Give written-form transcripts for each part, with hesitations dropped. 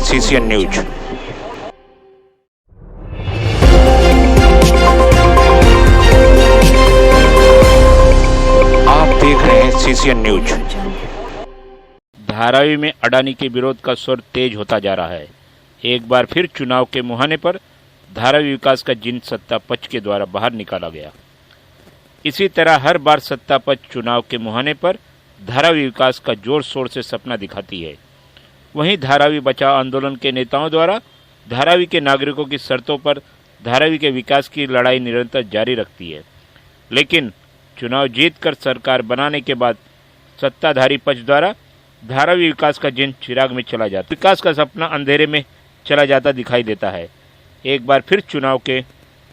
CCN news. आप देख रहे हैं CCN न्यूज। धारावी में अडानी के विरोध का स्वर तेज होता जा रहा है। एक बार फिर चुनाव के मुहाने पर धारावी विकास का जिन सत्ता पक्ष के द्वारा बाहर निकाला गया। इसी तरह हर बार सत्ता पक्ष चुनाव के मुहाने पर धारावी विकास का जोर शोर से सपना दिखाती है। वहीं धारावी बचाओ आंदोलन के नेताओं द्वारा धारावी के नागरिकों की शर्तों पर धारावी के विकास की लड़ाई निरंतर जारी रखती है। लेकिन चुनाव जीतकर सरकार बनाने के बाद सत्ताधारी पक्ष द्वारा धारावी विकास का जिन चिराग में चला जाता, विकास का सपना अंधेरे में चला जाता दिखाई देता है। एक बार फिर चुनाव के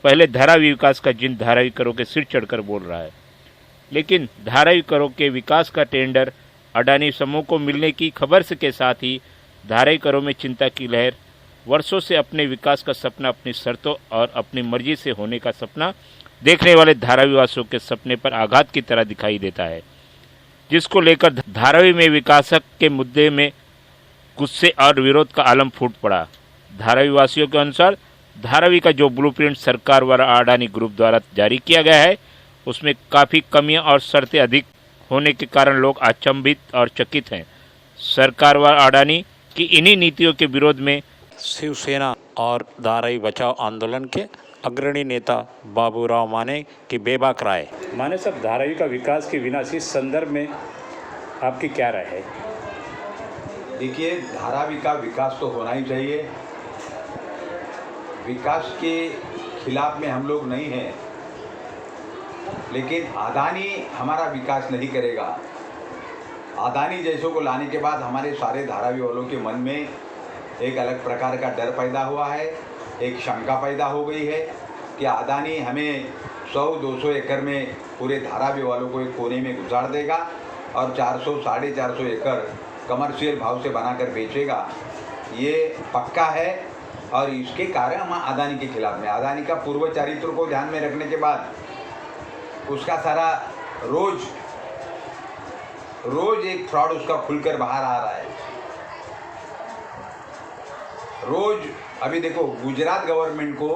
पहले धारावी विकास का जिन धारावी करों के सिर चढ़कर बोल रहा है। लेकिन धारावी करों के विकास का टेंडर अडानी समूह को मिलने की खबर के साथ ही धारावी करों में चिंता की लहर वर्षों से अपने विकास का सपना अपनी शर्तों और अपनी मर्जी से होने का सपना देखने वाले धारावी वासियों के सपने पर आघात की तरह दिखाई देता है, जिसको लेकर धारावी में विकासक के मुद्दे में गुस्से और विरोध का आलम फूट पड़ा। धारावी वासियों के अनुसार धारावी का जो ब्लूप्रिंट सरकार व अडानी ग्रुप द्वारा जारी किया गया है, उसमें काफ़ी कमियां और शर्तें अधिक होने के कारण लोग अचंभित और चकित हैं। सरकार व अडानी की इन्हीं नीतियों के विरोध में शिवसेना और धारावी बचाओ आंदोलन के अग्रणी नेता बाबूराव माने की बेबाक राय। माने साहब, धारावी का विकास के बिना इस संदर्भ में आपकी क्या राय है? देखिए, धारावी का विकास तो होना ही चाहिए। विकास के खिलाफ में हम लोग नहीं हैं, लेकिन अडानी हमारा विकास नहीं करेगा। अडानी जैसों को लाने के बाद हमारे सारे धारावी वालों के मन में एक अलग प्रकार का डर पैदा हुआ है, एक शंका पैदा हो गई है कि अडानी हमें 100-200 एकड़ में पूरे धारावी वालों को एक कोने में गुजार देगा और 400-450 एकड़ कमर्शियल भाव से बनाकर बेचेगा। ये पक्का है और इसके कारण हम अडानी के खिलाफ में, अडानी का पूर्व चरित्र को ध्यान में रखने के बाद उसका सारा रोज एक फ्रॉड उसका खुलकर बाहर आ रहा है। रोज अभी देखो, गुजरात गवर्नमेंट को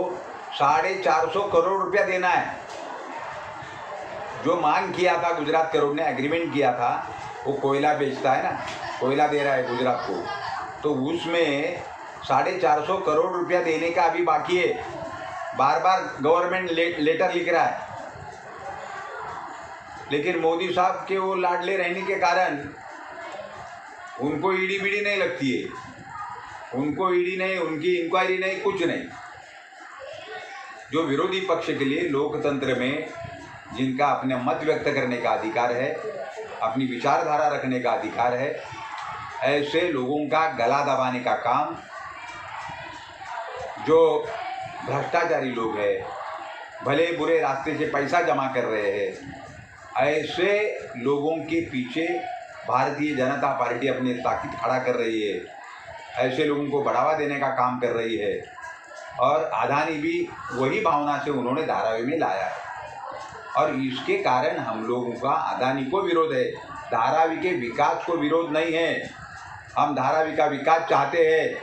450 करोड़ रुपया देना है। जो मांग किया था गुजरात करोड़ ने, एग्रीमेंट किया था, वो कोयला बेचता है ना, कोयला दे रहा है गुजरात को, तो उसमें 450 करोड़ रुपया देने का अभी बाकी है। बार बार गवर्नमेंट लेटर लिख रहा है, लेकिन मोदी साहब के वो लाडले रहने के कारण उनको ईडी बीडी नहीं लगती है, उनको ईडी नहीं, उनकी इंक्वायरी नहीं, कुछ नहीं। जो विरोधी पक्ष के लिए लोकतंत्र में जिनका अपने मत व्यक्त करने का अधिकार है, अपनी विचारधारा रखने का अधिकार है, ऐसे लोगों का गला दबाने का काम जो भ्रष्टाचारी लोग हैं, भले बुरे रास्ते से पैसा जमा कर रहे हैं, ऐसे लोगों के पीछे भारतीय जनता पार्टी अपनी ताकत खड़ा कर रही है, ऐसे लोगों को बढ़ावा देने का काम कर रही है। और अडानी भी वही भावना से उन्होंने धारावी में लाया है और इसके कारण हम लोगों का अडानी को विरोध है, धारावी के विकास को विरोध नहीं है। हम धारावी का विकास चाहते हैं।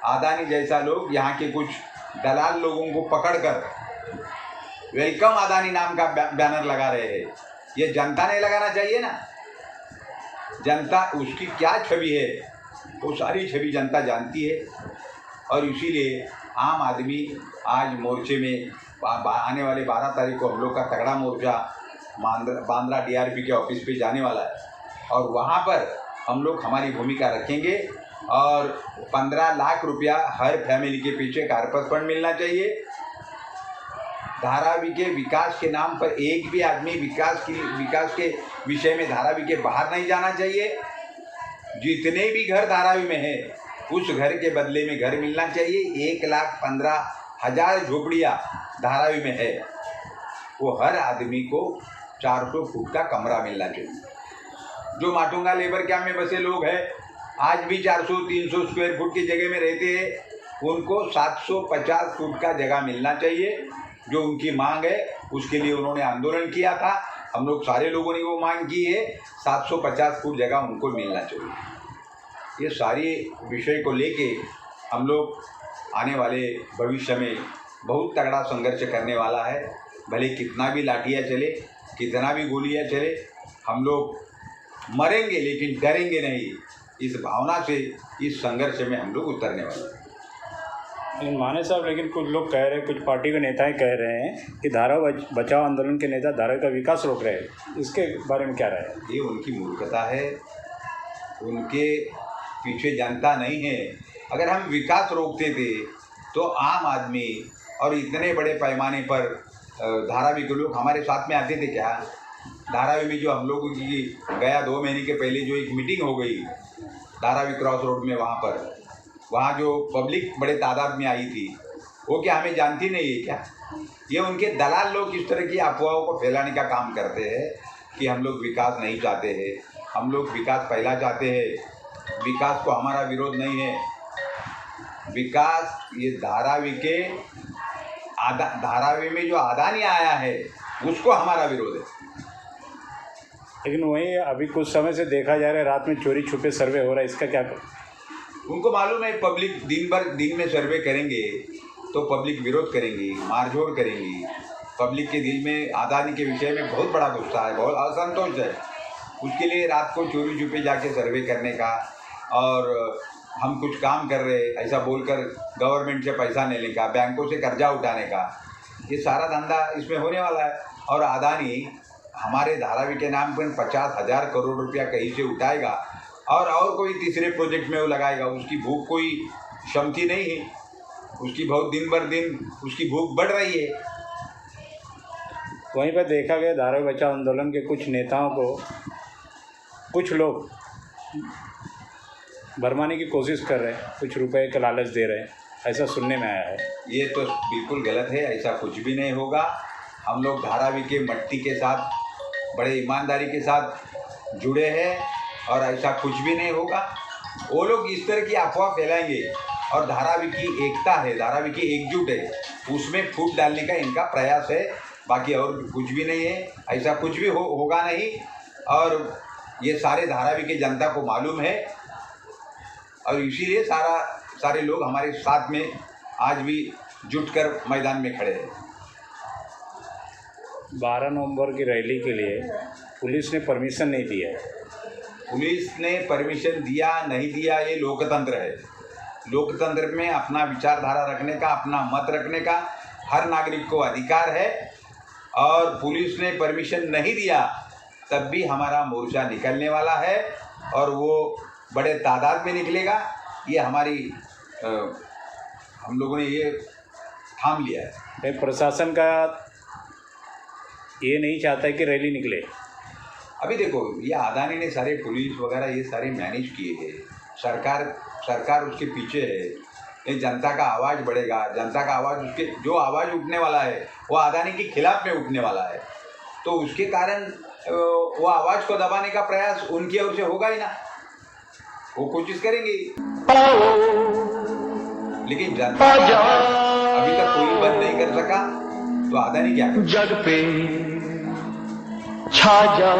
अडानी जैसा लोग यहाँ के कुछ दलाल लोगों को पकड़कर वेलकम अडानी नाम का बैनर लगा रहे हैं। ये जनता ने लगाना चाहिए ना। जनता उसकी क्या छवि है, वो सारी छवि जनता जानती है और इसीलिए आम आदमी आज मोर्चे में आने वाले 12 तारीख को हम लोग का तगड़ा मोर्चा बांद्रा DRP के ऑफिस पे जाने वाला है और वहाँ पर हम लोग हमारी भूमिका रखेंगे और 15 लाख रुपया हर फैमिली के पीछे कारपत फंड मिलना चाहिए। धारावी के विकास के नाम पर एक भी आदमी विकास के विषय में धारावी के बाहर नहीं जाना चाहिए। जितने भी घर धारावी में है, उस घर के बदले में घर मिलना चाहिए। 1,15,000 झोपड़ियाँ धारावी में है, वो हर आदमी को 400 फुट का कमरा मिलना चाहिए। जो माटुंगा लेबर कैंप में बसे लोग हैं, आज भी 400-300 स्क्वायर फुट की जगह में रहते हैं, उनको 750 फुट का जगह मिलना चाहिए। जो उनकी मांग है, उसके लिए उन्होंने आंदोलन किया था, हम लोग सारे लोगों ने वो मांग की है। 750 फुट जगह उनको मिलना चाहिए। ये सारी विषय को लेके हम लोग आने वाले भविष्य में बहुत तगड़ा संघर्ष करने वाला है। भले कितना भी लाठियाँ चले, कितना भी गोलियाँ चले, हम लोग मरेंगे लेकिन डरेंगे नहीं। इस भावना से इस संघर्ष में हम लोग उतरने वाले हैं। लेकिन माने साहब, लेकिन कुछ लोग कह रहे हैं, कुछ पार्टी के नेताएं कह रहे हैं कि धारा बचाओ आंदोलन के नेता धारा का विकास रोक रहे हैं। इसके बारे में क्या राय है? ये उनकी मूर्खता है, उनके पीछे जनता नहीं है। अगर हम विकास रोकते थे तो आम आदमी और इतने बड़े पैमाने पर धारावी के लोग हमारे साथ में आते थे क्या? धारावी में जो हम लोगों की गया 2 महीने के पहले जो एक मीटिंग हो गई धारावी क्रॉस रोड में, वहाँ जो पब्लिक बड़े तादाद में आई थी, वो क्या हमें जानती नहीं है क्या? ये उनके दलाल लोग इस तरह की अफवाहों को फैलाने का काम करते हैं कि हम लोग विकास नहीं चाहते हैं। हम लोग विकास पहला चाहते हैं। विकास को हमारा विरोध नहीं है। विकास ये धारावी में जो अदानी आया है उसको हमारा विरोध है। लेकिन वहीं अभी कुछ समय से देखा जा रहा है रात में चोरी छुपे सर्वे हो रहा है, इसका क्या करें? उनको मालूम है पब्लिक दिन में सर्वे करेंगे तो पब्लिक विरोध करेंगी, मारझोड़ करेंगी। पब्लिक के दिल में अदानी के विषय में बहुत बड़ा गुस्सा है, बहुत असंतोष है। उसके लिए रात को चोरी छुपे जाके सर्वे करने का और हम कुछ काम कर रहे ऐसा बोलकर गवर्नमेंट से पैसा लेने का, बैंकों से कर्जा उठाने का, ये सारा धंधा इसमें होने वाला है। और अदानी हमारे धारावी के नाम पर 50,000 करोड़ रुपया कहीं से उठाएगा और कोई तीसरे प्रोजेक्ट में वो लगाएगा। उसकी भूख कोई शमती नहीं है, उसकी बहुत दिन भर दिन उसकी भूख बढ़ रही है। वहीं पर देखा गया धारावी बचाओ आंदोलन के कुछ नेताओं को कुछ लोग भरमाने की कोशिश कर रहे हैं, कुछ रुपए का लालच दे रहे हैं, ऐसा सुनने में आया है। ये तो बिल्कुल गलत है, ऐसा कुछ भी नहीं होगा। हम लोग धारावी के मट्टी के साथ बड़े ईमानदारी के साथ जुड़े हैं और ऐसा कुछ भी नहीं होगा। वो लोग इस तरह की अफवाह फैलाएंगे और धारावी की एकता है, धारावी की एकजुट है, उसमें फूट डालने का इनका प्रयास है। बाकी और कुछ भी नहीं है, ऐसा कुछ भी होगा नहीं। और ये सारे धारावी के जनता को मालूम है और इसीलिए सारे लोग हमारे साथ में आज भी जुटकर मैदान में खड़े हैं। 12 नवंबर की रैली के लिए पुलिस ने परमिशन नहीं दिया है। पुलिस ने परमिशन दिया नहीं दिया ये लोकतंत्र है। लोकतंत्र में अपना विचारधारा रखने का, अपना मत रखने का हर नागरिक को अधिकार है। और पुलिस ने परमिशन नहीं दिया तब भी हमारा मोर्चा निकलने वाला है और वो बड़े तादाद में निकलेगा। ये हमारी हम लोगों ने ये थाम लिया है। प्रशासन का ये नहीं चाहता है कि रैली निकले। अभी देखो, ये अदानी ने सारे पुलिस वगैरह ये सारे मैनेज किए हैं। सरकार उसके पीछे है। ये जनता का आवाज़ बढ़ेगा, जनता का आवाज़ उसके जो आवाज़ उठने वाला है वो अदानी के खिलाफ में उठने वाला है। तो उसके कारण वो आवाज़ को दबाने का प्रयास उनकी ओर से होगा ही ना, वो कोशिश करेंगे। लेकिन जनता अभी तक कोई बंद नहीं कर सका, तो अदानी क्या करे? जग पे छा जा